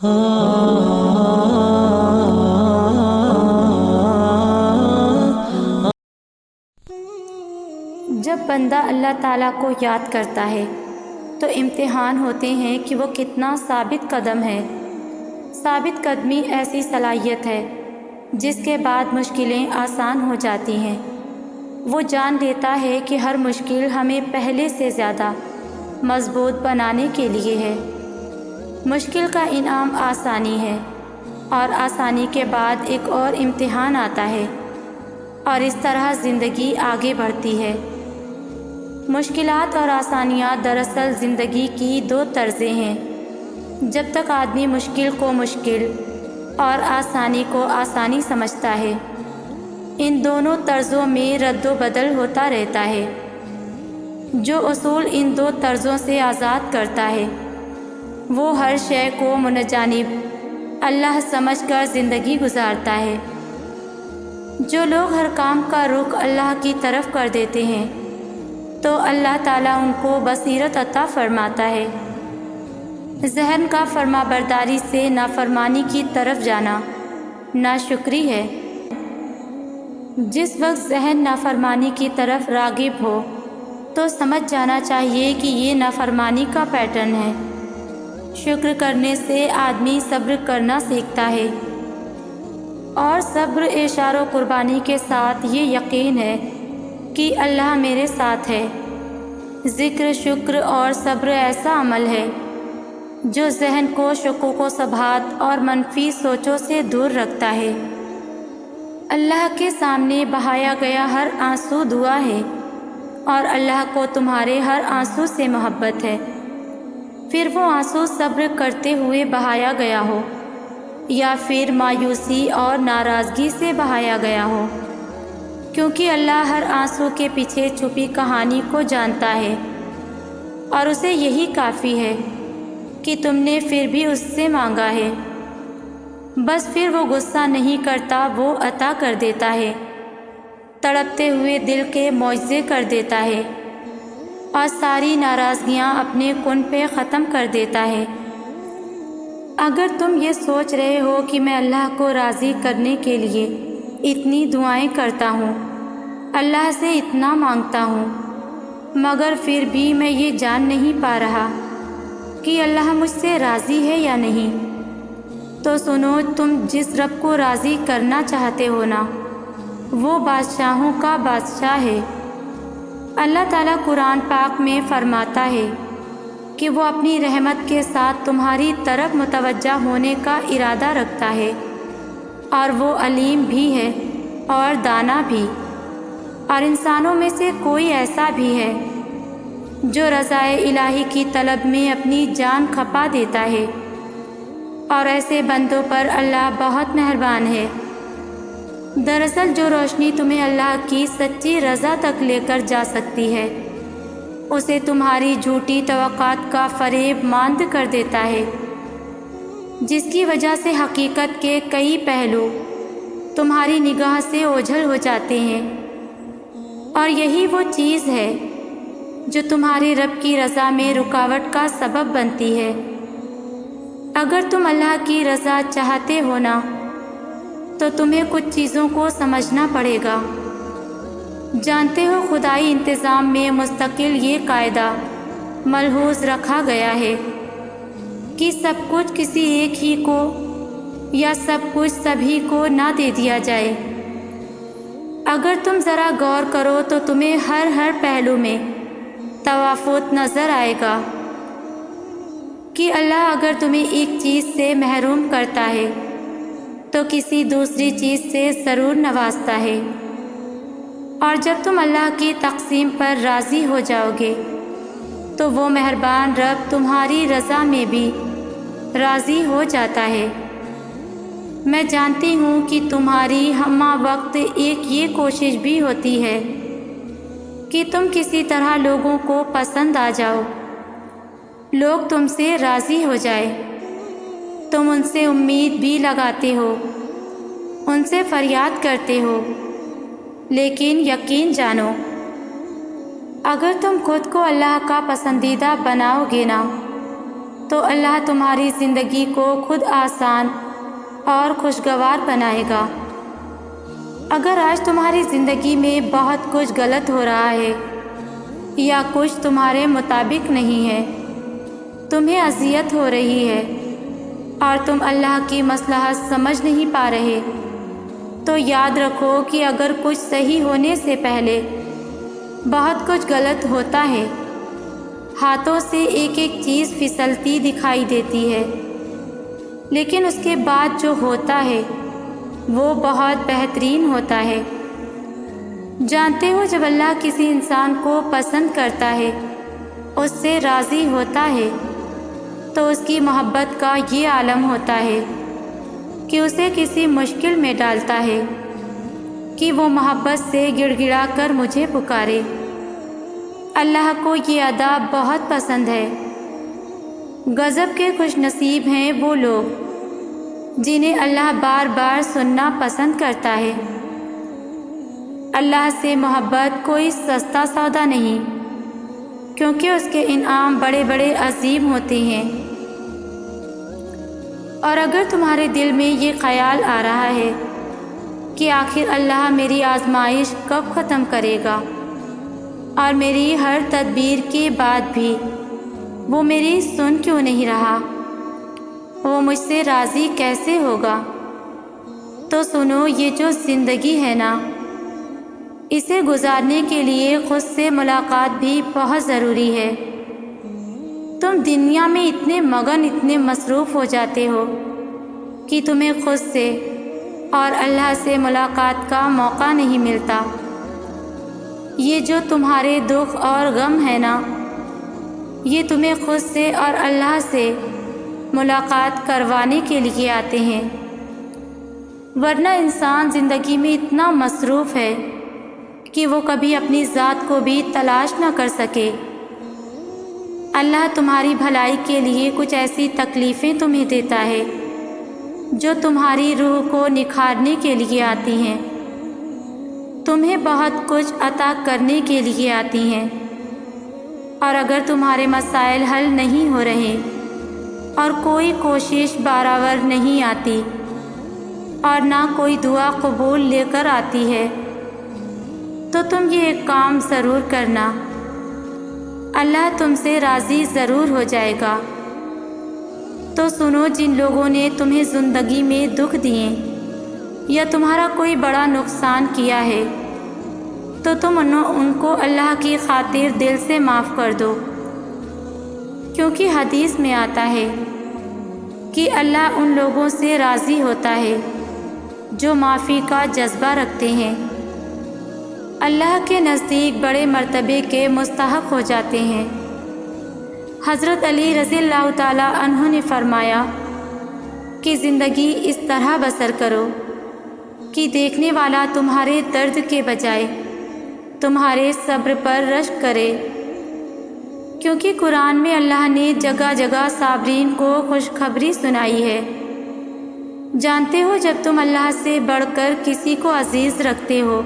جب بندہ اللہ تعالیٰ کو یاد کرتا ہے تو امتحان ہوتے ہیں کہ وہ کتنا ثابت قدم ہے۔ ثابت قدمی ایسی صلاحیت ہے جس کے بعد مشکلیں آسان ہو جاتی ہیں۔ وہ جان لیتا ہے کہ ہر مشکل ہمیں پہلے سے زیادہ مضبوط بنانے کے لیے ہے۔ مشکل کا انعام آسانی ہے، اور آسانی کے بعد ایک اور امتحان آتا ہے، اور اس طرح زندگی آگے بڑھتی ہے۔ مشکلات اور آسانیاں دراصل زندگی کی دو طرزیں ہیں۔ جب تک آدمی مشکل کو مشکل اور آسانی کو آسانی سمجھتا ہے، ان دونوں طرزوں میں رد و بدل ہوتا رہتا ہے۔ جو اصول ان دو طرزوں سے آزاد کرتا ہے، وہ ہر شے کو منجانب اللہ سمجھ کر زندگی گزارتا ہے۔ جو لوگ ہر کام کا رخ اللہ کی طرف کر دیتے ہیں تو اللہ تعالیٰ ان کو بصیرت عطا فرماتا ہے۔ ذہن کا فرما برداری سے نافرمانی کی طرف جانا ناشکری ہے۔ جس وقت ذہن نافرمانی کی طرف راغب ہو تو سمجھ جانا چاہیے کہ یہ نافرمانی کا پیٹرن ہے۔ شکر کرنے سے آدمی صبر کرنا سیکھتا ہے، اور صبر اعشار و قربانی کے ساتھ یہ یقین ہے کہ اللہ میرے ساتھ ہے۔ ذکر، شکر اور صبر ایسا عمل ہے جو ذہن کو شکوک و شبہات اور منفی سوچوں سے دور رکھتا ہے۔ اللہ کے سامنے بہایا گیا ہر آنسو دعا ہے، اور اللہ کو تمہارے ہر آنسو سے محبت ہے، پھر وہ آنسو صبر کرتے ہوئے بہایا گیا ہو یا پھر مایوسی اور ناراضگی سے بہایا گیا ہو، کیونکہ اللہ ہر آنسو کے پیچھے چھپی کہانی کو جانتا ہے، اور اسے یہی کافی ہے کہ تم نے پھر بھی اس سے مانگا ہے۔ بس پھر وہ غصہ نہیں کرتا، وہ عطا کر دیتا ہے، تڑپتے ہوئے دل کے معجزے کر دیتا ہے، اور ساری ناراضگیاں اپنے کن پہ ختم کر دیتا ہے۔ اگر تم یہ سوچ رہے ہو کہ میں اللہ کو راضی کرنے کے لیے اتنی دعائیں کرتا ہوں، اللہ سے اتنا مانگتا ہوں، مگر پھر بھی میں یہ جان نہیں پا رہا کہ اللہ مجھ سے راضی ہے یا نہیں، تو سنو، تم جس رب کو راضی کرنا چاہتے ہو نا، وہ بادشاہوں کا بادشاہ ہے۔ اللہ تعالیٰ قرآن پاک میں فرماتا ہے کہ وہ اپنی رحمت کے ساتھ تمہاری طرف متوجہ ہونے کا ارادہ رکھتا ہے، اور وہ علیم بھی ہے اور دانا بھی، اور انسانوں میں سے کوئی ایسا بھی ہے جو رضائے الہی کی طلب میں اپنی جان کھپا دیتا ہے، اور ایسے بندوں پر اللہ بہت مہربان ہے۔ دراصل جو روشنی تمہیں اللہ کی سچی رضا تک لے کر جا سکتی ہے، اسے تمہاری جھوٹی توقعات کا فریب ماند کر دیتا ہے، جس کی وجہ سے حقیقت کے کئی پہلو تمہاری نگاہ سے اوجھل ہو جاتے ہیں، اور یہی وہ چیز ہے جو تمہاری رب کی رضا میں رکاوٹ کا سبب بنتی ہے۔ اگر تم اللہ کی رضا چاہتے ہو نا، تو تمہیں کچھ چیزوں کو سمجھنا پڑے گا۔ جانتے ہو، خدائی انتظام میں مستقل یہ قاعدہ ملحوظ رکھا گیا ہے کہ سب کچھ کسی ایک ہی کو یا سب کچھ سبھی کو نہ دے دیا جائے۔ اگر تم ذرا غور کرو تو تمہیں ہر پہلو میں توافت نظر آئے گا کہ اللہ اگر تمہیں ایک چیز سے محروم کرتا ہے تو کسی دوسری چیز سے ضرور نوازتا ہے، اور جب تم اللہ کی تقسیم پر راضی ہو جاؤ گے تو وہ مہربان رب تمہاری رضا میں بھی راضی ہو جاتا ہے۔ میں جانتی ہوں کہ تمہاری ہمہ وقت ایک یہ کوشش بھی ہوتی ہے کہ تم کسی طرح لوگوں کو پسند آ جاؤ، لوگ تم سے راضی ہو جائے۔ تم ان سے امید بھی لگاتے ہو، ان سے فریاد کرتے ہو، لیکن یقین جانو، اگر تم خود کو اللہ کا پسندیدہ بناؤ گے نا، تو اللہ تمہاری زندگی کو خود آسان اور خوشگوار بنائے گا۔ اگر آج تمہاری زندگی میں بہت کچھ غلط ہو رہا ہے یا کچھ تمہارے مطابق نہیں ہے، تمہیں اذیت ہو رہی ہے اور تم اللہ کی مصلحت سمجھ نہیں پا رہے، تو یاد رکھو کہ اگر کچھ صحیح ہونے سے پہلے بہت کچھ غلط ہوتا ہے، ہاتھوں سے ایک ایک چیز پھسلتی دکھائی دیتی ہے، لیکن اس کے بعد جو ہوتا ہے وہ بہت بہترین ہوتا ہے۔ جانتے ہو، جب اللہ کسی انسان کو پسند کرتا ہے، اس سے راضی ہوتا ہے، تو اس کی محبت کا یہ عالم ہوتا ہے کہ اسے کسی مشکل میں ڈالتا ہے کہ وہ محبت سے گڑ گڑا کر مجھے پکارے۔ اللہ کو یہ ادا بہت پسند ہے۔ غضب کے خوش نصیب ہیں وہ لوگ جنہیں اللہ بار بار سننا پسند کرتا ہے۔ اللہ سے محبت کوئی سستا سودا نہیں، کیونکہ اس کے انعام بڑے بڑے عظیم ہوتے ہیں۔ اور اگر تمہارے دل میں یہ خیال آ رہا ہے کہ آخر اللہ میری آزمائش کب ختم کرے گا اور میری ہر تدبیر کے بعد بھی وہ میری سن کیوں نہیں رہا، وہ مجھ سے راضی کیسے ہوگا، تو سنو، یہ جو زندگی ہے نا، اسے گزارنے کے لیے خود سے ملاقات بھی بہت ضروری ہے۔ تم دنیا میں اتنے مگن، اتنے مصروف ہو جاتے ہو کہ تمہیں خود سے اور اللہ سے ملاقات کا موقع نہیں ملتا۔ یہ جو تمہارے دکھ اور غم ہے نا، یہ تمہیں خود سے اور اللہ سے ملاقات کروانے کے لیے آتے ہیں، ورنہ انسان زندگی میں اتنا مصروف ہے کہ وہ کبھی اپنی ذات کو بھی تلاش نہ کر سکے۔ اللہ تمہاری بھلائی کے لیے کچھ ایسی تکلیفیں تمہیں دیتا ہے جو تمہاری روح کو نکھارنے کے لیے آتی ہیں، تمہیں بہت کچھ عطا کرنے کے لیے آتی ہیں۔ اور اگر تمہارے مسائل حل نہیں ہو رہے اور کوئی کوشش برابر نہیں آتی اور نہ کوئی دعا قبول لے کر آتی ہے، تو تم یہ ایک کام ضرور کرنا، اللہ تم سے راضی ضرور ہو جائے گا۔ تو سنو، جن لوگوں نے تمہیں زندگی میں دکھ دیے یا تمہارا کوئی بڑا نقصان کیا ہے، تو تم ان کو اللہ کی خاطر دل سے معاف کر دو، کیونکہ حدیث میں آتا ہے کہ اللہ ان لوگوں سے راضی ہوتا ہے جو معافی کا جذبہ رکھتے ہیں، اللہ کے نزدیک بڑے مرتبے کے مستحق ہو جاتے ہیں۔ حضرت علی رضی اللہ تعالیٰ عنہ نے فرمایا کہ زندگی اس طرح بسر کرو کہ دیکھنے والا تمہارے درد کے بجائے تمہارے صبر پر رشک کرے، کیونکہ قرآن میں اللہ نے جگہ جگہ صابرین کو خوشخبری سنائی ہے۔ جانتے ہو، جب تم اللہ سے بڑھ کر کسی کو عزیز رکھتے ہو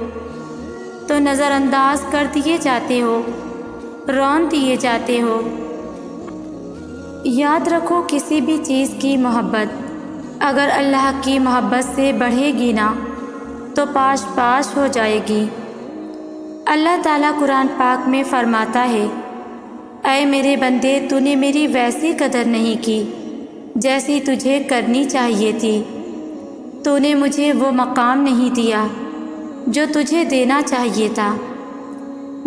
تو نظر انداز کر دیے جاتے ہو، رون دیے جاتے ہو۔ یاد رکھو، کسی بھی چیز کی محبت اگر اللہ کی محبت سے بڑھے گی نا تو پاش پاش ہو جائے گی۔ اللہ تعالیٰ قرآن پاک میں فرماتا ہے، اے میرے بندے، تو نے میری ویسی قدر نہیں کی جیسی تجھے کرنی چاہیے تھی، تو نے مجھے وہ مقام نہیں دیا جو تجھے دینا چاہیے تھا۔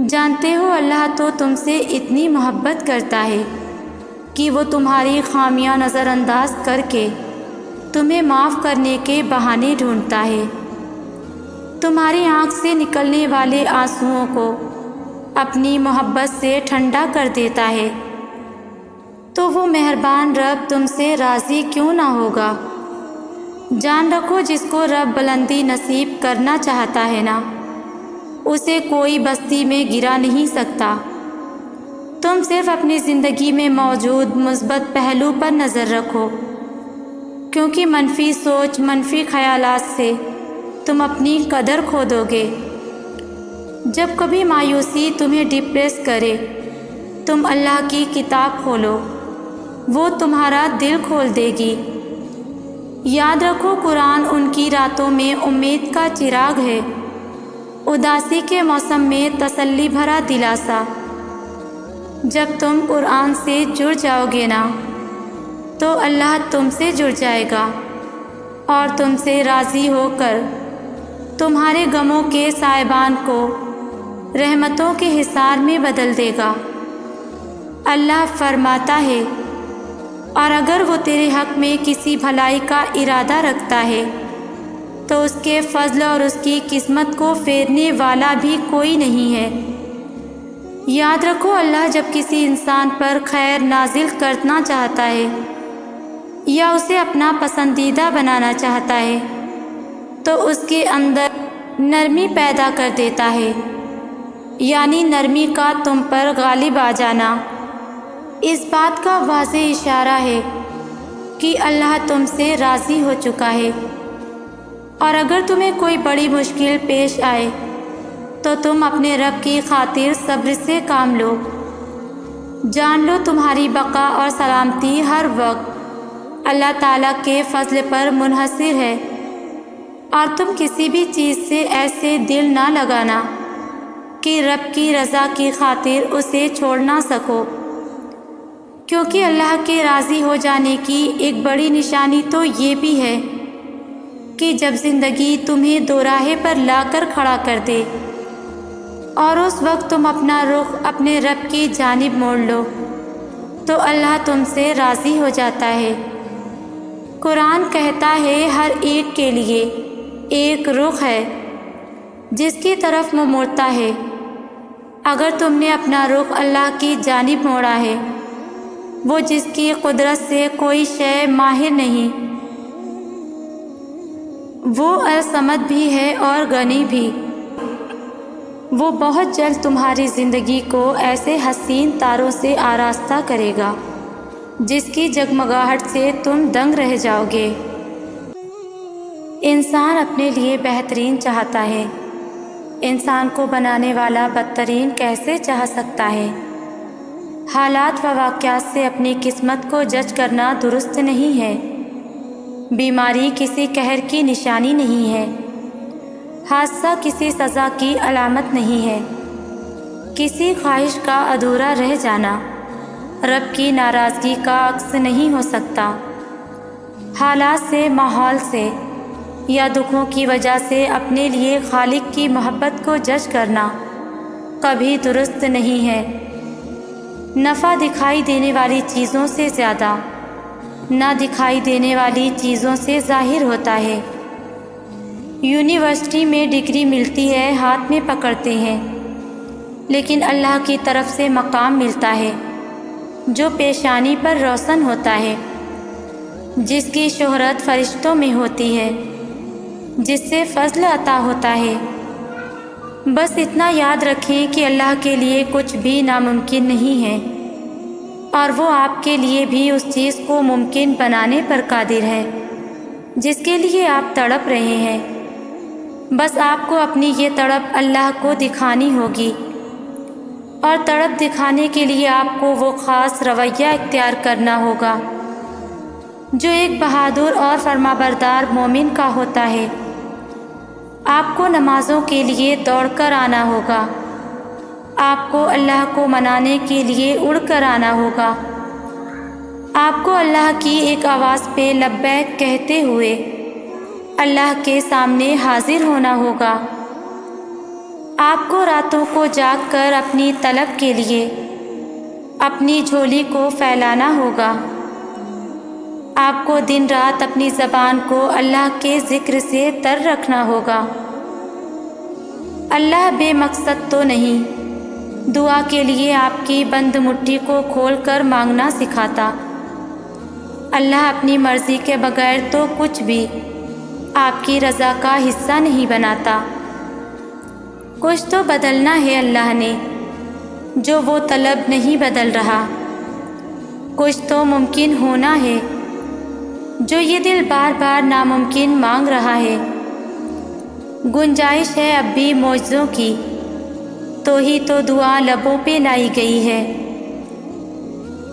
جانتے ہو، اللہ تو تم سے اتنی محبت کرتا ہے کہ وہ تمہاری خامیاں نظر انداز کر کے تمہیں معاف کرنے کے بہانے ڈھونڈتا ہے، تمہاری آنکھ سے نکلنے والے آنسوؤں کو اپنی محبت سے ٹھنڈا کر دیتا ہے۔ تو وہ مہربان رب تم سے راضی کیوں نہ ہوگا؟ جان رکھو، جس کو رب بلندی نصیب کرنا چاہتا ہے نا، اسے کوئی بستی میں گرا نہیں سکتا۔ تم صرف اپنی زندگی میں موجود مثبت پہلو پر نظر رکھو، کیونکہ منفی سوچ، منفی خیالات سے تم اپنی قدر کھو دو گے۔ جب کبھی مایوسی تمہیں ڈپریس کرے، تم اللہ کی کتاب کھولو وہ تمہارا دل کھول دے گی۔ یاد رکھو قرآن ان کی راتوں میں امید کا چراغ ہے، اداسی کے موسم میں تسلی بھرا دلاسا۔ جب تم قرآن سے جڑ جاؤ گے نا تو اللہ تم سے جڑ جائے گا اور تم سے راضی ہو کر تمہارے غموں کے سائبان کو رحمتوں کے حصار میں بدل دے گا۔ اللہ فرماتا ہے، اور اگر وہ تیرے حق میں کسی بھلائی کا ارادہ رکھتا ہے تو اس کے فضل اور اس کی قسمت کو پھیرنے والا بھی کوئی نہیں ہے۔ یاد رکھو اللہ جب کسی انسان پر خیر نازل کرنا چاہتا ہے یا اسے اپنا پسندیدہ بنانا چاہتا ہے تو اس کے اندر نرمی پیدا کر دیتا ہے، یعنی نرمی کا تم پر غالب آ جانا اس بات کا واضح اشارہ ہے کہ اللہ تم سے راضی ہو چکا ہے۔ اور اگر تمہیں کوئی بڑی مشکل پیش آئے تو تم اپنے رب کی خاطر صبر سے کام لو۔ جان لو تمہاری بقا اور سلامتی ہر وقت اللہ تعالیٰ کے فضل پر منحصر ہے، اور تم کسی بھی چیز سے ایسے دل نہ لگانا کہ رب کی رضا کی خاطر اسے چھوڑ نہ سکو، کیونکہ اللہ کے راضی ہو جانے کی ایک بڑی نشانی تو یہ بھی ہے کہ جب زندگی تمہیں دوراہے پر لا کر کھڑا کر دے اور اس وقت تم اپنا رخ اپنے رب کی جانب موڑ لو تو اللہ تم سے راضی ہو جاتا ہے۔ قرآن کہتا ہے ہر ایک کے لیے ایک رخ ہے جس کی طرف وہ موڑتا ہے۔ اگر تم نے اپنا رخ اللہ کی جانب موڑا ہے، وہ جس کی قدرت سے کوئی شے ماہر نہیں، وہ الصمد بھی ہے اور غنی بھی، وہ بہت جلد تمہاری زندگی کو ایسے حسین تاروں سے آراستہ کرے گا جس کی جگمگاہٹ سے تم دنگ رہ جاؤ گے۔ انسان اپنے لیے بہترین چاہتا ہے، انسان کو بنانے والا بدترین کیسے چاہ سکتا ہے؟ حالات و واقعات سے اپنی قسمت کو جج کرنا درست نہیں ہے۔ بیماری کسی قہر کی نشانی نہیں ہے، حادثہ کسی سزا کی علامت نہیں ہے، کسی خواہش کا ادھورا رہ جانا رب کی ناراضگی کا عکس نہیں ہو سکتا۔ حالات سے، ماحول سے یا دکھوں کی وجہ سے اپنے لیے خالق کی محبت کو جج کرنا کبھی درست نہیں ہے۔ نفع دکھائی دینے والی چیزوں سے زیادہ نہ دکھائی دینے والی چیزوں سے ظاہر ہوتا ہے۔ یونیورسٹی میں ڈگری ملتی ہے، ہاتھ میں پکڑتے ہیں، لیکن اللہ کی طرف سے مقام ملتا ہے جو پیشانی پر روشن ہوتا ہے، جس کی شہرت فرشتوں میں ہوتی ہے، جس سے فضل عطا ہوتا ہے۔ بس اتنا یاد رکھیں کہ اللہ کے لیے کچھ بھی ناممکن نہیں ہے، اور وہ آپ کے لیے بھی اس چیز کو ممکن بنانے پر قادر ہے جس کے لیے آپ تڑپ رہے ہیں۔ بس آپ کو اپنی یہ تڑپ اللہ کو دکھانی ہوگی، اور تڑپ دکھانے کے لیے آپ کو وہ خاص رویہ اختیار کرنا ہوگا جو ایک بہادر اور فرمانبردار مومن کا ہوتا ہے۔ آپ کو نمازوں کے لیے دوڑ کر آنا ہوگا، آپ کو اللہ کو منانے کے لیے اڑ کر آنا ہوگا، آپ کو اللہ کی ایک آواز پہ لبیک کہتے ہوئے اللہ کے سامنے حاضر ہونا ہوگا۔ آپ کو راتوں کو جاگ کر اپنی طلب کے لیے اپنی جھولی کو پھیلانا ہوگا۔ آپ کو دن رات اپنی زبان کو اللہ کے ذکر سے تر رکھنا ہوگا۔ اللہ بے مقصد تو نہیں، دعا کے لیے آپ کی بند مٹھی کو کھول کر مانگنا سکھاتا۔ اللہ اپنی مرضی کے بغیر تو کچھ بھی آپ کی رضا کا حصہ نہیں بناتا۔ کچھ تو بدلنا ہے اللہ نے، جو وہ طلب نہیں بدل رہا۔ کچھ تو ممکن ہونا ہے، جو یہ دل بار بار ناممکن مانگ رہا ہے۔ گنجائش ہے اب بھی معجزوں کی، تو ہی تو دعا لبوں پہ لائی گئی ہے۔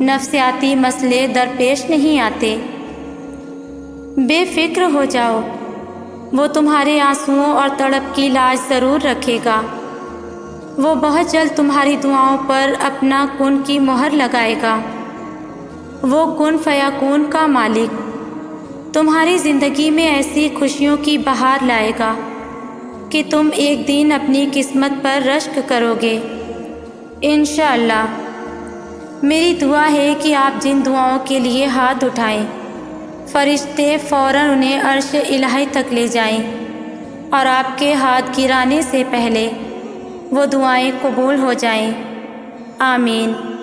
نفسیاتی مسئلے درپیش نہیں آتے۔ بے فکر ہو جاؤ، وہ تمہارے آنسوؤں اور تڑپ کی لاج ضرور رکھے گا۔ وہ بہت جلد تمہاری دعاؤں پر اپنا کن کی مہر لگائے گا۔ وہ کن فیکون کا مالک تمہاری زندگی میں ایسی خوشیوں کی بہار لائے گا کہ تم ایک دن اپنی قسمت پر رشک کرو گے انشاءاللہ۔ میری دعا ہے کہ آپ جن دعاؤں کے لیے ہاتھ اٹھائیں، فرشتے فوراً انہیں عرش الہی تک لے جائیں اور آپ کے ہاتھ گرانے سے پہلے وہ دعائیں قبول ہو جائیں۔ آمین۔